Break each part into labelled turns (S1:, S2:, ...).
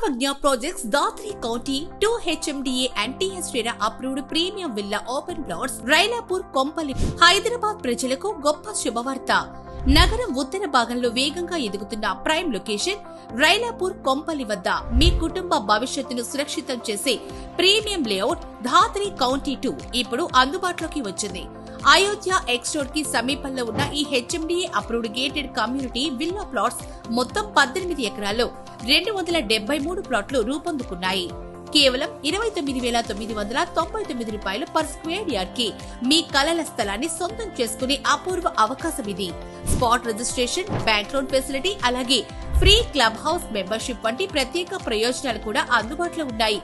S1: Sarvagnya Projects Datri County 2 HMDA and TS RERA approved premium villa open plots Railapur Kompally Hyderabad ప్రజలకు గొప్ప శుభవార్త. నగరం ఉత్తర భాగంలో వేగంగా ఎదుగుతున్న ప్రైమ్ లొకేషన్ రైలాపూర్ కొంపల్లి వద్ద మీ కుటుంబ భవిష్యత్తును సురక్షితం చేసే ప్రీమియం లేఅవుట్ ధాత్రి కౌంటీ 2 ఇప్పుడు అందుబాటులోకి వచ్చింది. అయోధ్య ఎక్స్ రోడ్ కి సమీపంలో ఉన్న ఈ HMDA approved gated community villa plots మొత్తం 18 ఎకరాల్లో 273 ప్లాట్లు రూపొందుకున్నాయి. కేవలం 29,999 రూపాయలు పర్ స్క్వేర్ యార్డ్ కి మీ కలల స్థలాన్ని సొంతం చేసుకునే అపూర్వ అవకాశం ఇది. Spot registration, bank loan facility, అలాగే ఫ్రీ క్లబ్ హౌస్ మెంబర్షిప్ వంటి ప్రత్యేక ప్రయోజనాలు కూడా అందుబాటులో ఉన్నాయి.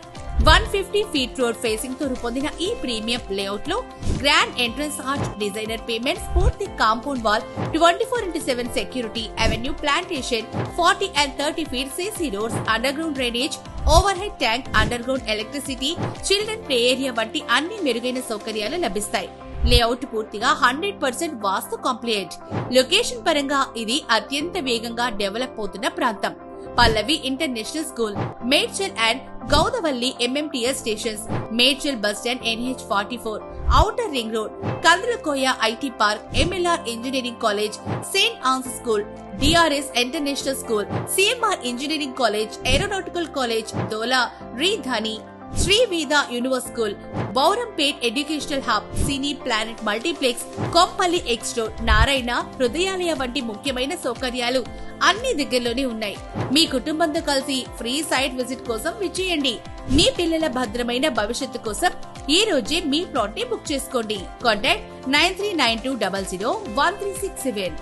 S1: 150 ఫీట్ రోడ్ ఫేసింగ్ తో రూపొందిన ఈ ప్రీమియం లేఅవుట్ లో grand entrance arch, designer pavements, పూర్తి compound wall, 24/7 security, avenue plantation, 40 and 30 feet CC roads, underground drainage, overhead tank, underground electricity, children play area వంటి అన్ని మెరుగైన సౌకర్యాలు లభిస్తాయి. లేఅవుట్ పూర్తిగా 100% వాస్తు కంప్లీట్. లొకేషన్ పరంగా ఇది అత్యంత వేగంగా డెవలప్ అవుతున్న ప్రాంతం. Pallavi international school, Medchal and Gowdavelli MMTS stations, Medchal bus stand, NH44, outer ring road, Kandlakoya IT park, MLR engineering college, Saint Ann's school, DRS international school, CMR engineering college, aeronautical college, దోలా, రీధాని, Sri Veda universe school, Bowrampet educational hub, Cine Planet multiplex, Kompally X road, Narayana Hrudayalaya వంటి ముఖ్యమైన సౌకర్యాలు అన్ని దగ్గరలోనే ఉన్నాయి. మీ కుటుంబంతో కలిసి ఫ్రీ సైట్ విజిట్ కోసం విచ్చేయండి. మీ పిల్లల భద్రమైన భవిష్యత్తు కోసం ఈ రోజే మీ ప్లాట్ ని బుక్ చేసుకోండి. కాంటాక్ట్ 9392001367.